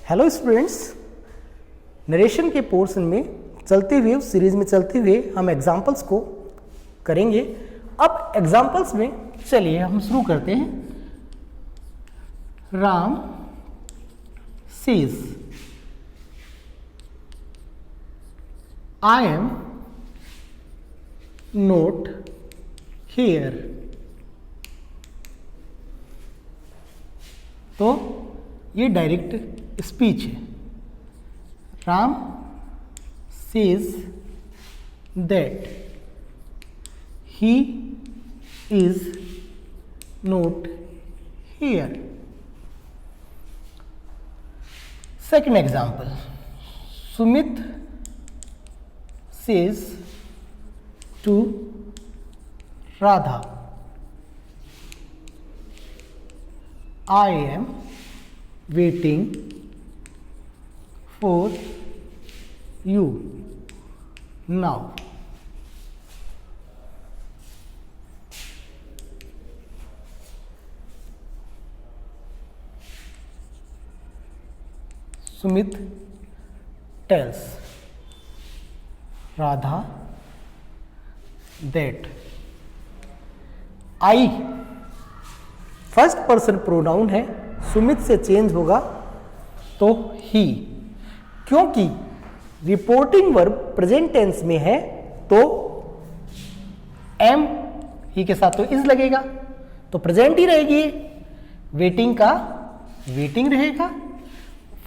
Hello students, narration के portion में चलते हुए उस सीरीज में चलते हुए हम एग्जाम्पल्स को करेंगे। अब एग्जाम्पल्स में चलिए हम शुरू करते हैं। Ram says I am not here. तो ये डायरेक्ट स्पीच है। Ram says that he is not here. Second example, Sumit says to Radha I am waiting for you now. Sumit tells Radha that I first person pronoun है, सुमित से change होगा तो ही। क्योंकि reporting verb present tense में है तो M ही के साथ तो इज लगेगा, तो प्रेजेंट ही रहेगी। वेटिंग का वेटिंग रहेगा,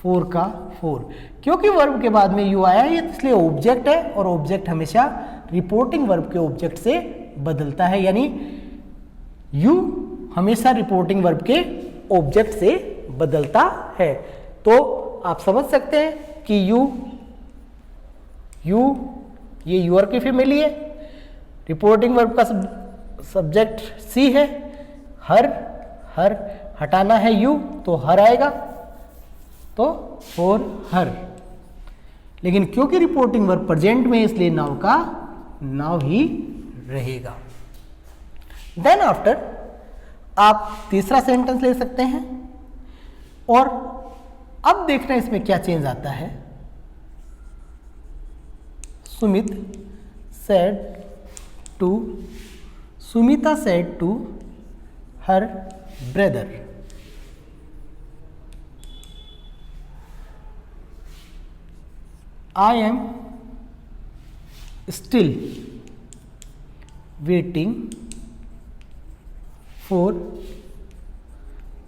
फोर का फोर। क्योंकि वर्ब के बाद में यू आया है इसलिए ऑब्जेक्ट है, और ऑब्जेक्ट हमेशा रिपोर्टिंग वर्ब के ऑब्जेक्ट से बदलता है, यानी यू हमेशा रिपोर्टिंग वर्ब के ऑब्जेक्ट से बदलता है। तो आप समझ सकते हैं कि यू ये यूर की फैमिली है, रिपोर्टिंग वर्ब का सब्जेक्ट सी है, हर हटाना है यू तो हर आएगा, तो फॉर हर। लेकिन क्योंकि रिपोर्टिंग वर्ब प्रेजेंट में इसलिए नाउ का नाउ ही रहेगा। देन आफ्टर आप तीसरा सेंटेंस ले सकते हैं, और अब देखना इसमें क्या चेंज आता है। Sumita said to her brother I am still waiting for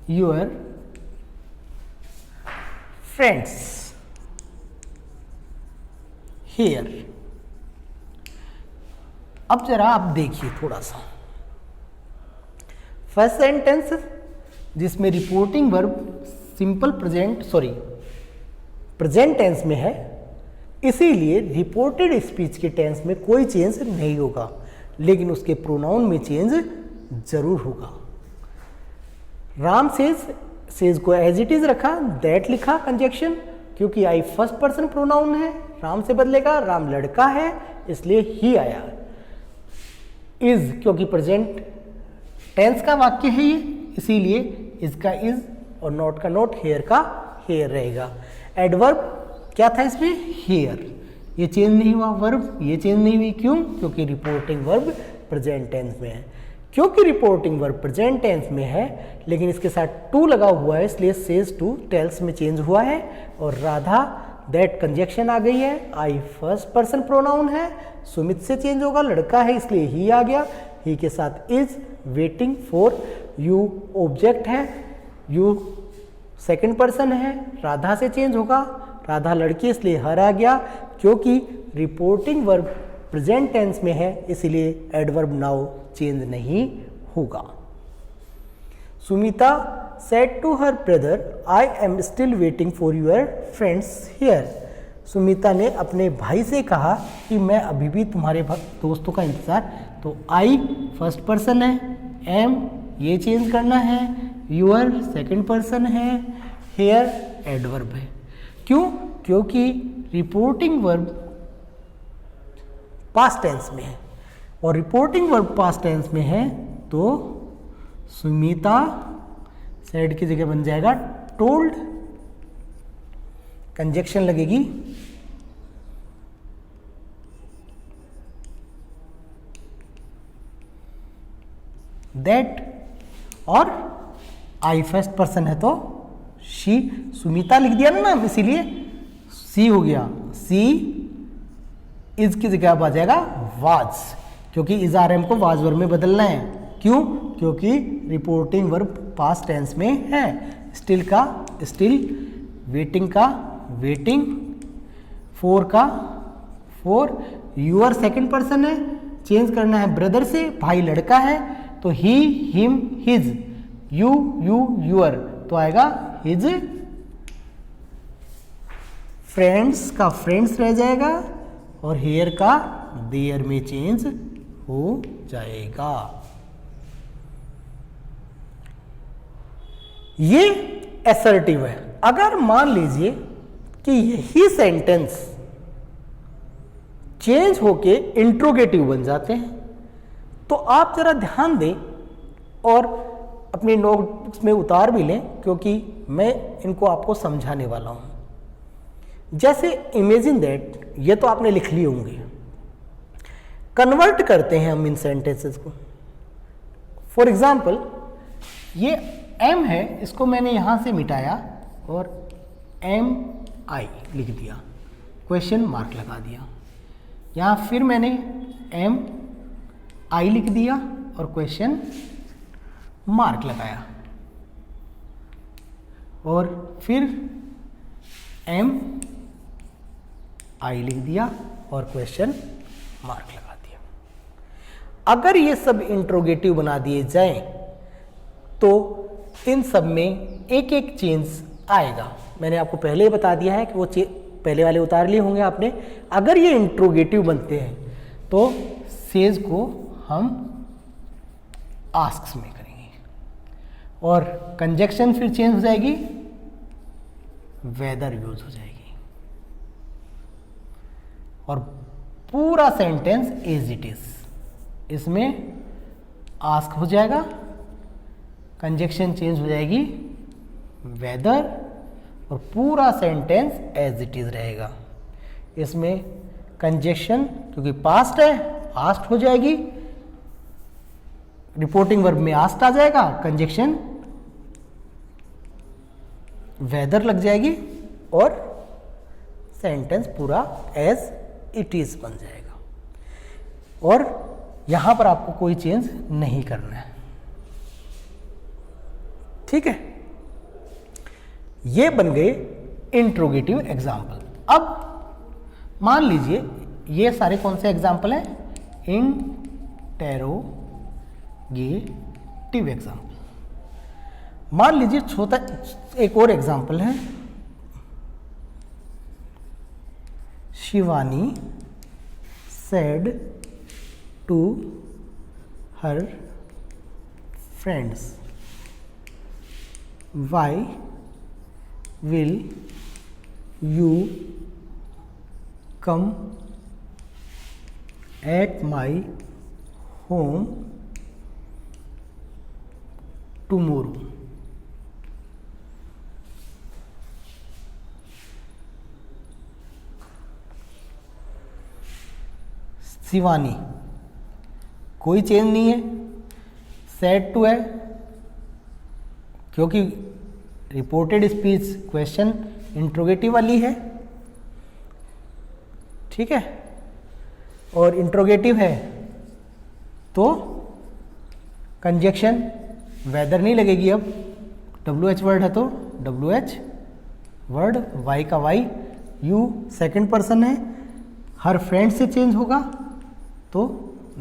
your friends here। अब जरा आप देखिए थोड़ा सा, फर्स्ट सेंटेंस जिसमें reporting verb simple present tense में है, इसीलिए रिपोर्टेड स्पीच के टेंस में कोई चेंज नहीं होगा, लेकिन उसके प्रोनाउन में चेंज जरूर होगा। राम सेज को एज इट इज रखा, दैट लिखा कंजक्शन, क्योंकि आई फर्स्ट पर्सन प्रोनाउन है, राम से बदलेगा, राम लड़का है इसलिए ही आया। इज क्योंकि प्रेजेंट टेंस का वाक्य है ये, इसीलिए इसका इज और नॉट का नॉट, हेयर का हेयर रहेगा। एडवर्ब क्या था इसमें, हेयर, ये चेंज नहीं हुआ। वर्ब ये चेंज नहीं हुई, क्यों? क्योंकि रिपोर्टिंग वर्ब प्रेजेंट टेंस में है। क्योंकि रिपोर्टिंग वर्ब प्रेजेंट टेंस में है लेकिन इसके साथ टू लगा हुआ है, इसलिए सेज टू टेल्स में चेंज हुआ है, और राधा दैट कंजक्शन आ गई है। आई फर्स्ट पर्सन प्रोनाउन है, सुमित से चेंज होगा, लड़का है इसलिए ही आ गया, ही के साथ is, waiting for you object है, यू सेकंड पर्सन है, राधा से चेंज होगा, राधा लड़की इसलिए हर आ गया। क्योंकि रिपोर्टिंग वर्ब प्रेजेंट टेंस में है इसीलिए एडवर्ब नाउ चेंज नहीं होगा। Sumita said to her brother I am still waiting for your friends here. सुमिता ने अपने भाई से कहा कि मैं अभी भी तुम्हारे दोस्तों का इंतजार। तो आई फर्स्ट पर्सन है, एम ये चेंज करना है, यूर सेकंड पर्सन है, हेयर एडवर्ब है। क्यों? क्योंकि रिपोर्टिंग वर्ब पास्ट टेंस में है, और रिपोर्टिंग वर्ब पास्ट टेंस में है तो सुमिता सेड की जगह बन जाएगा टोल्ड कंजक्शन लगेगी दैट, और आई फर्स्ट पर्सन है तो शी, सुमिता लिख दिया ना नाम, इसीलिए सी हो गया। सी इज की जगह आ जाएगा वाज, क्योंकि इज आर एम को वाज वर्ब में बदलना है। क्यों? क्योंकि रिपोर्टिंग वर्ब पास्ट टेंस में है। स्टिल का स्टिल, वेटिंग का वेटिंग, फोर का फोर, यूअर सेकंड पर्सन है, चेंज करना है ब्रदर से, भाई लड़का है तो ही him his, you you your तो आएगा हिज, फ्रेंड्स का फ्रेंड्स रह जाएगा, और हेयर का देयर में चेंज हो जाएगा। ये असर्टिव है। अगर मान लीजिए कि यही सेंटेंस चेंज होके इंट्रोगेटिव बन जाते हैं, तो आप जरा ध्यान दें और अपनी नोट्स में उतार भी लें, क्योंकि मैं इनको आपको समझाने वाला हूं। जैसे इमेजिन दैट, ये तो आपने लिख लिए होंगे, कन्वर्ट करते हैं हम इन सेंटेंसेस को। फॉर एग्जाम्पल, ये एम है, इसको मैंने यहां से मिटाया और एम आई लिख दिया, क्वेश्चन मार्क लगा दिया। यहां फिर मैंने एम आई लिख दिया और क्वेश्चन मार्क लगाया, और फिर एम आई लिख दिया और क्वेश्चन मार्क लगा दिया। अगर ये सब इंट्रोगेटिव बना दिए जाएं तो इन सब में एक एक चेंज आएगा। मैंने आपको पहले ही बता दिया है कि वो पहले वाले उतार लिए होंगे आपने। अगर ये इंट्रोगेटिव बनते हैं तो सेज को हम आस्क्स में करेंगे, और कंजक्शन फिर चेंज हो जाएगी, वेदर यूज हो जाएगी, और पूरा सेंटेंस एज इट इज, इसमें आस्क हो जाएगा, कंजक्शन चेंज हो जाएगी वेदर, और पूरा सेंटेंस एज इट इज रहेगा। इसमें कंजक्शन क्योंकि पास्ट है आस्ट हो जाएगी, रिपोर्टिंग वर्ब में आस्ट आ जाएगा, कंजक्शन वेदर लग जाएगी, और सेंटेंस पूरा एज इट इज बन जाएगा। और यहां पर आपको कोई चेंज नहीं करना है, ठीक है। ये बन गए इंट्रोगेटिव एग्जाम्पल। अब मान लीजिए ये सारे कौन से एग्जाम्पल हैं? Interrogative example. मान लीजिए छोटा एक और एग्जाम्पल है, Shivani said to her friends, why will you come at my home tomorrow? Shivani, कोई चेंज नहीं है, सेड टू है क्योंकि रिपोर्टेड स्पीच क्वेश्चन इंट्रोगेटिव वाली है, ठीक है, और इंट्रोगेटिव है तो कंजक्शन वेदर नहीं लगेगी। अब WH वर्ड है तो WH वर्ड, वाई का वाई, यू सेकंड पर्सन है, हर फ्रेंड से चेंज होगा तो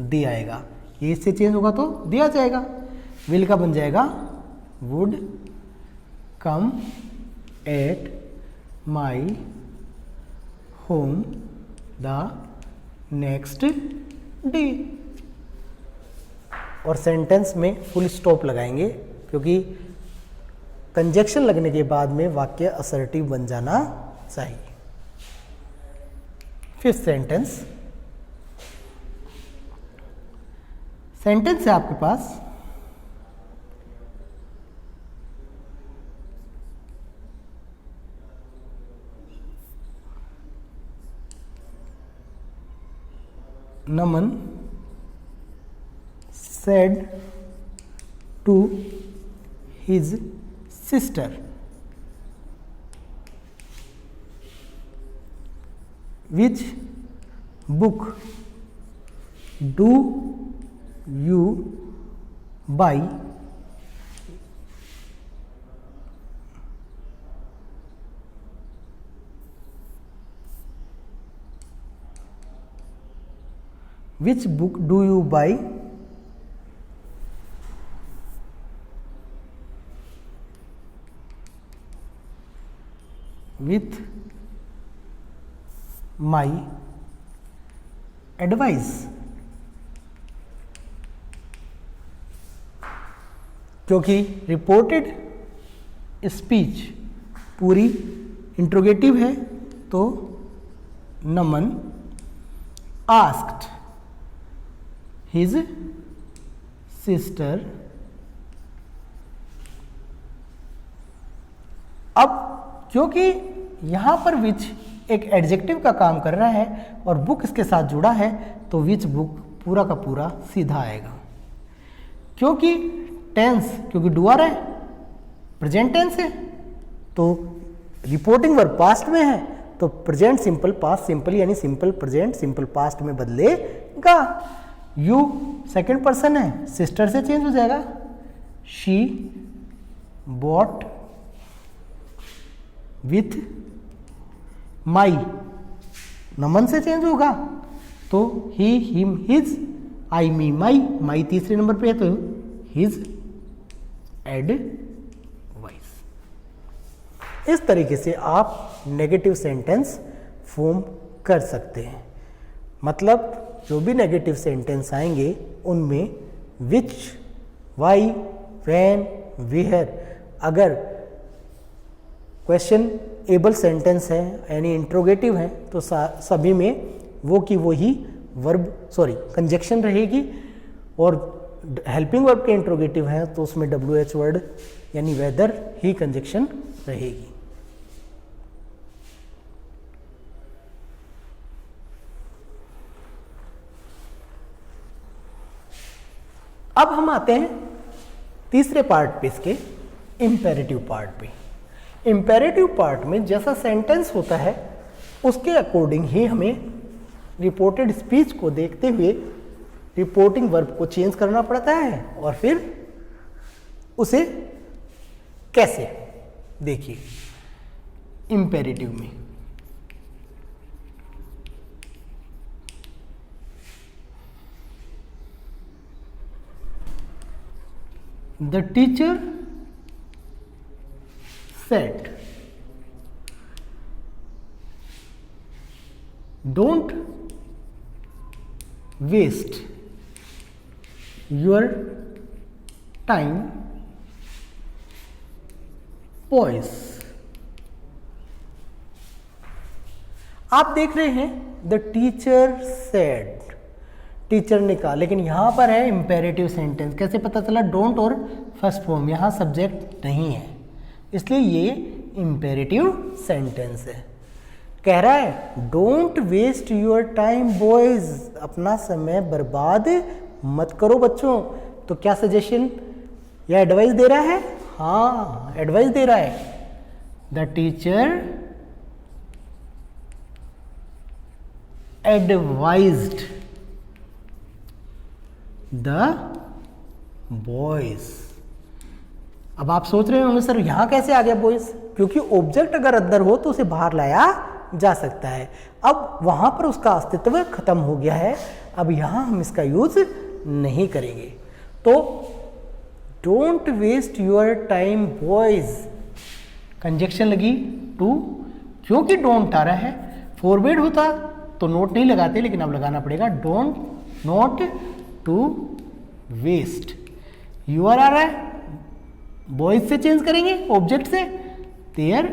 दे आएगा, ये से चेंज होगा तो दिया जाएगा। विल का बन जाएगा would come at my home the next day. और सेंटेंस में फुल स्टॉप लगाएंगे क्योंकि कंजक्शन लगने के बाद में वाक्य असर्टिव बन जाना चाहिए। फिफ्थ सेंटेंस है आपके पास नमन said to his sister, which book do you buy which book do you buy with my advice? क्योंकि रिपोर्टेड स्पीच पूरी इंट्रोगेटिव है तो नमन आस्क्ड हिज सिस्टर। अब क्योंकि यहां पर विच एक एडजेक्टिव का काम कर रहा है और बुक इसके साथ जुड़ा है तो विच बुक पूरा का पूरा सीधा आएगा। क्योंकि टेंस, क्योंकि डू आर है, प्रेजेंट टेंस है, तो रिपोर्टिंग वर्ब पास्ट में है तो प्रेजेंट सिंपल पास्ट सिंपल यानी सिंपल प्रेजेंट सिंपल पास्ट में बदलेगा। यू सेकंड पर्सन है, सिस्टर से चेंज हो जाएगा। शी बॉट विथ माई, नमन से चेंज होगा तो ही हिम हिज, आई मी माई, माई तीसरे नंबर पे है तो हिज एडवाइस। इस तरीके से आप नेगेटिव सेंटेंस फॉर्म कर सकते हैं। मतलब जो भी नेगेटिव सेंटेंस आएंगे उनमें विच, वाई, व्हेन, वेयर, अगर क्वेश्चन एबल सेंटेंस है यानी इंट्रोगेटिव है तो सभी में वो की वो ही वर्ब कंजक्शन रहेगी, और हेल्पिंग वर्ब के इंट्रोगेटिव है तो उसमें WH वर्ड यानी वेदर ही कंजक्शन रहेगी। अब हम आते हैं तीसरे पार्ट पे, इसके इंपेरेटिव पार्ट पे। इंपेरेटिव पार्ट में जैसा सेंटेंस होता है उसके अकॉर्डिंग ही हमें रिपोर्टेड स्पीच को देखते हुए रिपोर्टिंग वर्ब को चेंज करना पड़ता है। और फिर उसे कैसे, देखिए इंपेरेटिव में the teacher said, don't waste your time, boys। आप देख रहे हैं द टीचर सेड, टीचर ने कहा, लेकिन यहां पर है इंपेरेटिव सेंटेंस। कैसे पता चला? डोंट और फर्स्ट फॉर्म, यहां सब्जेक्ट नहीं है इसलिए ये इंपेरेटिव सेंटेंस है। कह रहा है don't waste your time boys, अपना समय बर्बाद मत करो बच्चों। तो क्या सजेशन या एडवाइस दे रहा है? हाँ, एडवाइस दे रहा है। The teacher advised the boys. अब आप सोच रहे होंगे सर यहां कैसे आ गया बॉयज? क्योंकि ऑब्जेक्ट अगर अंदर हो तो उसे बाहर लाया जा सकता है। अब वहां पर उसका अस्तित्व खत्म हो गया है, अब यहां हम इसका यूज नहीं करेंगे। तो don't waste your time boys, conjunction लगी टू, क्योंकि डोंट आ रहा है। फॉरवर्ड होता तो नोट नहीं लगाते, लेकिन अब लगाना पड़ेगा। Don't not to waste, your आ रहा है, बॉयज से चेंज करेंगे ऑब्जेक्ट से, their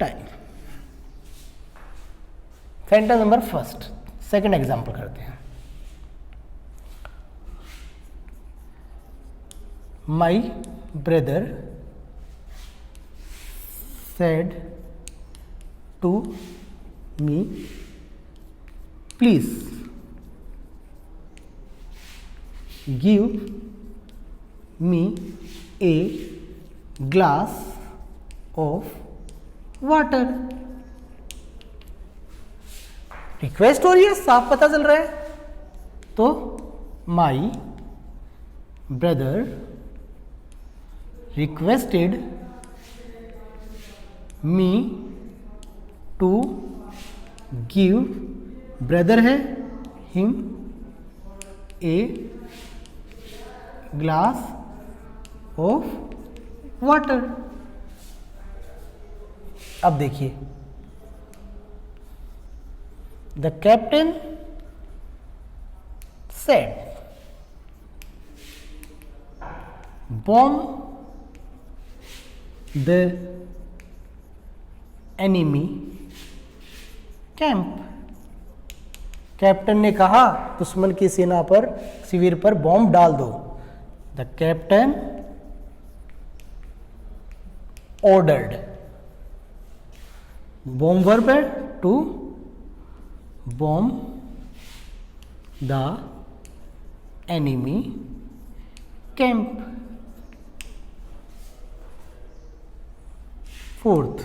time. Sentence number first, second example करते हैं। My brother said to me please give me a glass of water. Request हो रही है, साफ पता चल रहा है। तो my brother requested me to give, brother है him, a glass of water. अब देखिए, the captain said bomb the enemy camp. Captain ने कहा दुश्मन की सेना पर, शिविर पर बॉम्ब डाल दो। The captain ordered, bomb verb है to bomb the enemy camp. Fourth,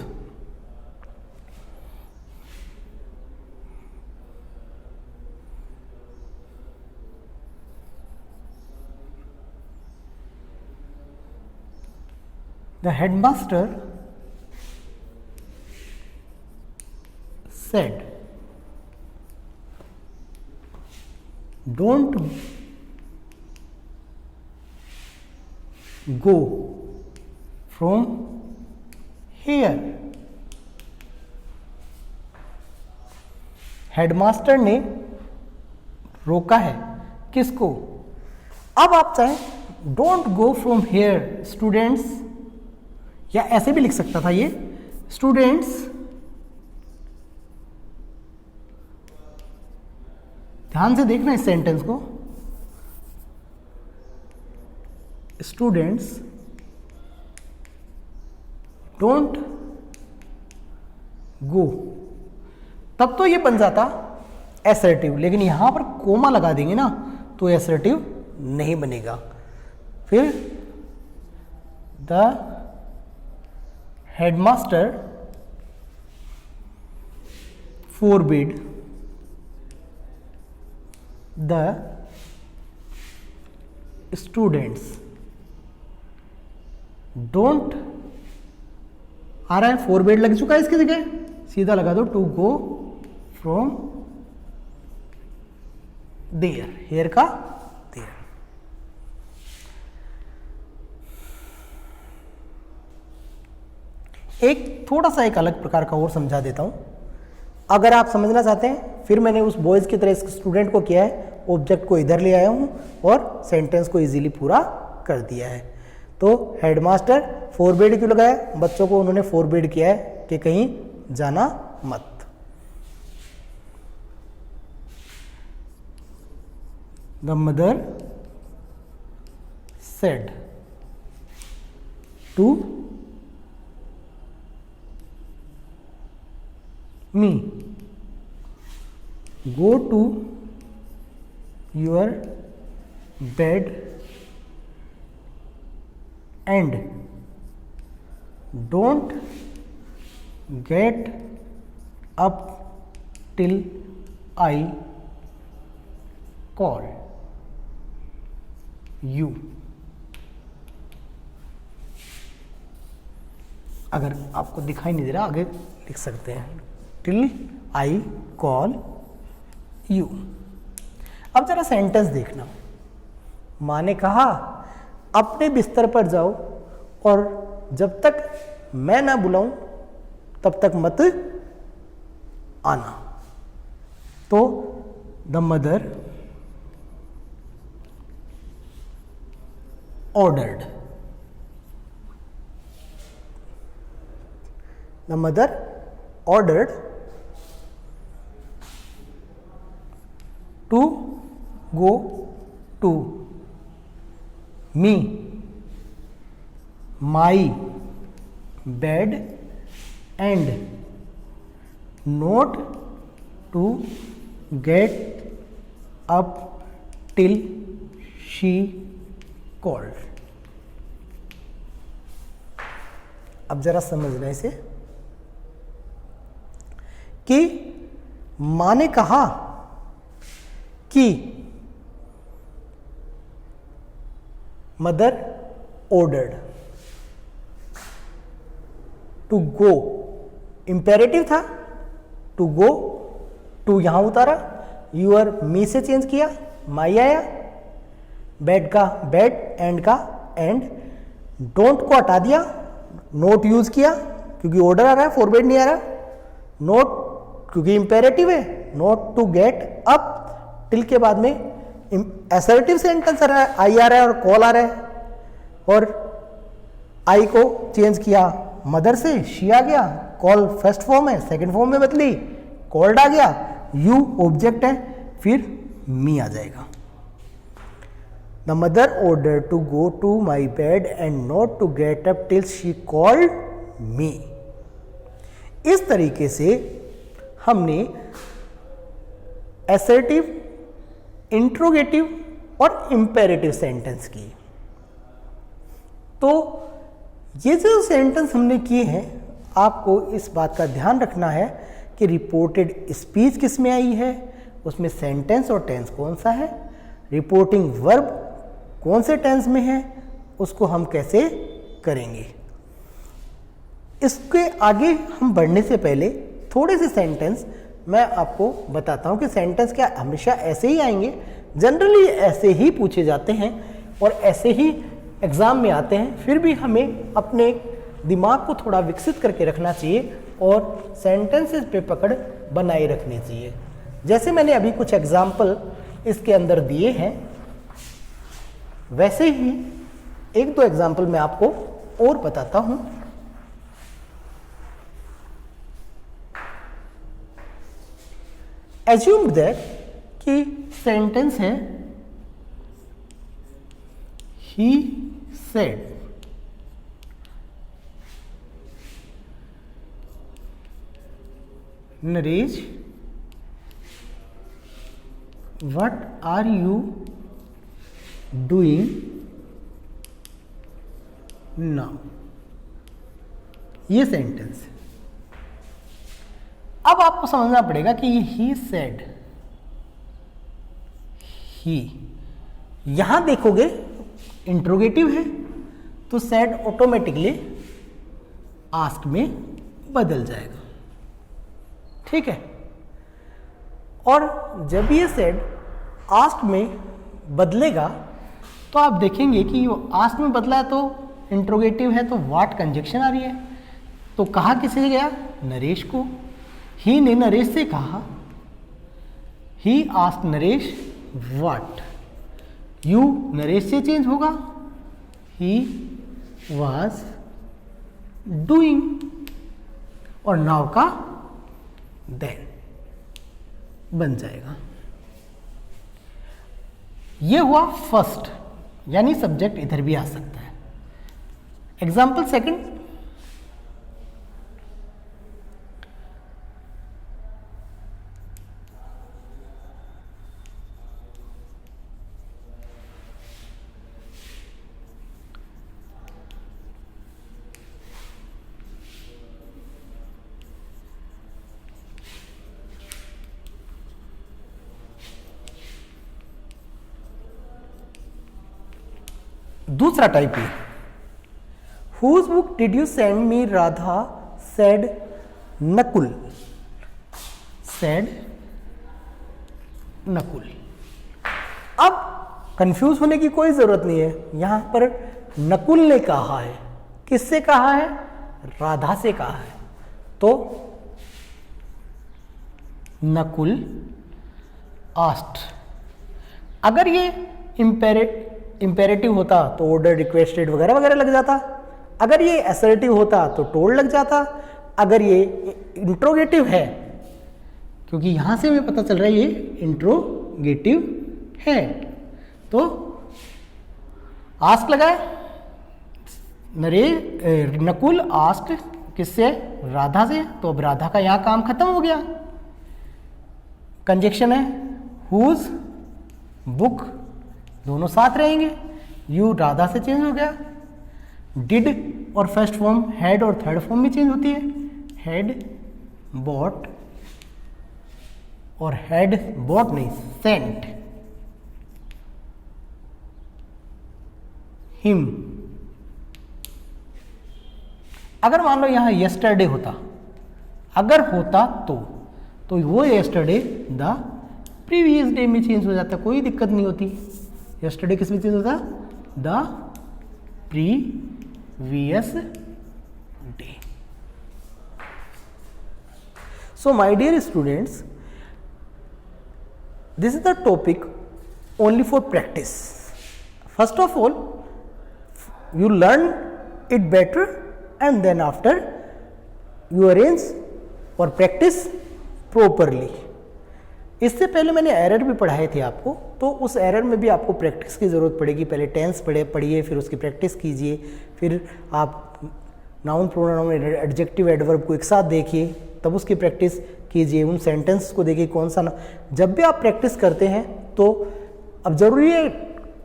the headmaster said, don't go from here। Headmaster ने रोका है किसको? अब आप चाहें don't go from here students, या ऐसे भी लिख सकता था ये, स्टूडेंट्स ध्यान से देखना इस सेंटेंस को, स्टूडेंट्स डोंट गो, तब तो ये बन जाता एसर्टिव, लेकिन यहां पर कोमा लगा देंगे ना तो एसर्टिव नहीं बनेगा। फिर the headmaster forbid the students, don't आ रहा है, फोरबिड लग चुका है इसकी जगह, सीधा लगा दो to go from there, here का देयर। एक थोड़ा सा एक अलग प्रकार का और समझा देता हूं, अगर आप समझना चाहते हैं, फिर मैंने उस बॉयज की तरह स्टूडेंट को किया है, ऑब्जेक्ट को इधर ले आया हूं और सेंटेंस को इजीली पूरा कर दिया है। तो हेडमास्टर फोरबिड क्यों लगाया? बच्चों को उन्होंने फोरबिड किया है कि कहीं जाना मत। The mother said to me, go to your bed and don't get up till I call you। अगर आपको दिखाई नहीं दे रहा आगे लिख सकते हैं, टिल आई कॉल यू। अब जरा सेंटेंस देखना, माँ ने कहा अपने बिस्तर पर जाओ और जब तक मैं ना बुलाऊं तब तक मत आना। तो the mother ordered, the mother ordered to go to me, my bed and not to get up till she called. अब जरा समझना इसे कि माँ ने कहा कि mother ordered to go, imperative था टू गो, टू यहां उतारा, यूर मी से चेंज किया, माई आया, बेड का बेड, एंड का एंड, डोंट को हटा दिया, नोट यूज किया क्योंकि ऑर्डर आ रहा है, फॉरवर्ड नहीं आ रहा, नोट क्योंकि इंपेरेटिव है, not to get up, till के बाद में असर्टिव सेंटेंस आ रहा है, आई आ रहा है और कॉल आ रहा है, और आई को चेंज किया मदर से, शी आ गया, कॉल फर्स्ट फॉर्म है सेकंड फॉर्म में बदली, कॉल्ड आ गया, यू ऑब्जेक्ट है, फिर मी आ जाएगा। The mother order to go to my bed and not to get up till she called me. इस तरीके से हमने असर्टिव, इंट्रोगेटिव और इंपेरेटिव सेंटेंस की। तो ये जो सेंटेंस हमने किए हैं, आपको इस बात का ध्यान रखना है कि रिपोर्टेड स्पीच किस में आई है, उसमें सेंटेंस और टेंस कौन सा है, रिपोर्टिंग वर्ब कौन से टेंस में है, उसको हम कैसे करेंगे। इसके आगे हम बढ़ने से पहले थोड़े से सेंटेंस मैं आपको बताता हूं कि सेंटेंस क्या हमेशा ऐसे ही आएंगे, जनरली ऐसे ही पूछे जाते हैं और ऐसे ही एग्जाम में आते हैं, फिर भी हमें अपने दिमाग को थोड़ा विकसित करके रखना चाहिए और सेंटेंसेस पे पकड़ बनाए रखनी चाहिए। जैसे मैंने अभी कुछ एग्जाम्पल इसके अंदर दिए हैं, वैसे ही एक दो एग्जाम्पल मैं आपको और बताता हूं। एज्यूम दैट कि सेंटेंस है he said, Naresh what are you doing now, ये सेंटेंस। अब आपको समझना पड़ेगा कि ही सेड, ही यहां देखोगे इंट्रोगेटिव है तो सेड ऑटोमेटिकली आस्क में बदल जाएगा, ठीक है। और जब ये सेड आस्क में बदलेगा तो आप देखेंगे कि आस्क में बदला है तो इंट्रोगेटिव है तो व्हाट कंजक्शन आ रही है, तो कहा किसे गया, नरेश को। ही ने नरेश से कहा, he ask Naresh what, you Naresh से चेंज होगा, ही वाज डूइंग, और नाउ का देन बन जाएगा। ये हुआ फर्स्ट, यानी सब्जेक्ट इधर भी आ सकता है। एग्जाम्पल सेकंड, दूसरा टाइप है, whose book did you send me, Radha said Nakul, said Nakul. अब कंफ्यूज होने की कोई जरूरत नहीं है, यहां पर नकुल ने कहा है, किससे कहा है, राधा से कहा है, तो नकुल आस्ट। अगर ये इंपेरेटिव होता तो ऑर्डर, रिक्वेस्टेड वगैरह वगैरह लग जाता, अगर ये असर्टिव होता तो टोल्ड लग जाता, अगर ये इंट्रोगेटिव है, क्योंकि यहां से हमें पता चल रहा है ये इंट्रोगेटिव है, तो आस्क लगाए, नकुल आस्क किससे, राधा से, तो अब राधा का यहां काम खत्म हो गया। कंजक्शन है हुज बुक, दोनों साथ रहेंगे। यू राधा से चेंज हो गया। डिड और फर्स्ट फॉर्म हैड और थर्ड फॉर्म में चेंज होती है। हैड बॉट और हैड बॉट नहीं, सेंट हिम। अगर मान लो यहां यस्टरडे होता, अगर होता तो वो यस्टरडे द प्रीवियस डे में चेंज हो जाता, कोई दिक्कत नहीं होती। यस्टरडे किस में चेंज होता? The previous day. So my dear students, this is the topic only for practice. First of all, you learn it better and then after you arrange or practice properly. इससे पहले मैंने error भी पढ़ाए थे आपको, तो उस एरर में भी आपको प्रैक्टिस की ज़रूरत पड़ेगी। पहले टेंस पढ़िए, फिर उसकी प्रैक्टिस कीजिए, फिर आप नाउन प्रोनाउन एडजेक्टिव एडवर्ब को एक साथ देखिए, तब उसकी प्रैक्टिस कीजिए। उन सेंटेंस को देखिए कौन सा ना, जब भी आप प्रैक्टिस करते हैं तो अब ज़रूरी है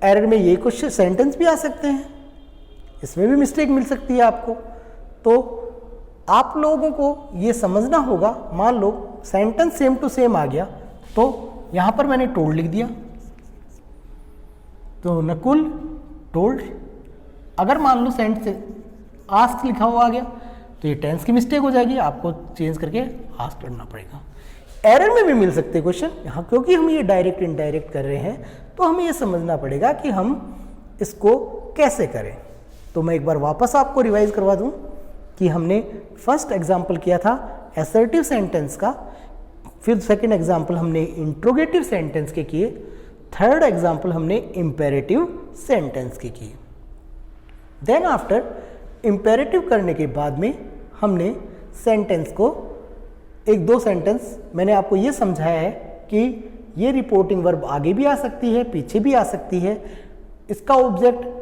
एरर में ये कुछ सेंटेंस भी आ सकते हैं, इसमें भी मिस्टेक मिल सकती है आपको। तो आप लोगों को ये समझना होगा, मान लो सेंटेंस सेम टू सेम आ गया, तो यहाँ पर मैंने टोल्ड लिख दिया, तो नकुल टोल्ड। अगर मान लो सेंटेंस आस्क लिखा हुआ आ गया तो ये टेंस की मिस्टेक हो जाएगी, आपको चेंज करके आस्क करना पड़ेगा। एरर में भी मिल सकते क्वेश्चन यहाँ, क्योंकि हम ये डायरेक्ट इनडायरेक्ट कर रहे हैं तो हमें ये समझना पड़ेगा कि हम इसको कैसे करें। तो मैं एक बार वापस आपको रिवाइज करवा दूं कि हमने फर्स्ट एग्जाम्पल किया था असर्टिव सेंटेंस का, फिर सेकेंड एग्जाम्पल हमने इंट्रोगेटिव सेंटेंस के किए, थर्ड एग्जाम्पल हमने इम्पेरेटिव सेंटेंस के किए। देन आफ्टर इम्पेरेटिव करने के बाद में हमने सेंटेंस को एक दो सेंटेंस मैंने आपको ये समझाया है कि ये रिपोर्टिंग वर्ब आगे भी आ सकती है, पीछे भी आ सकती है, इसका ऑब्जेक्ट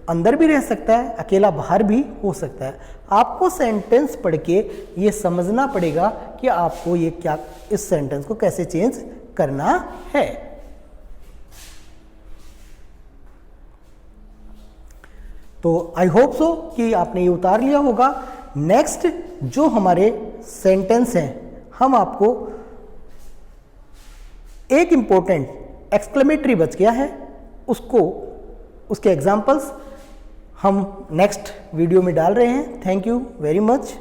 अंदर भी रह सकता है, अकेला बाहर भी हो सकता है। आपको सेंटेंस पढ़ के ये समझना पड़ेगा कि आपको ये क्या, इस सेंटेंस को कैसे चेंज करना है। तो आई होप सो कि आपने ये उतार लिया होगा। नेक्स्ट जो हमारे सेंटेंस हैं, हम आपको एक इंपॉर्टेंट एक्सक्लेमेटरी बच गया है, उसको उसके एग्जाम्पल्स हम नेक्स्ट वीडियो में डाल रहे हैं। Thank you very much.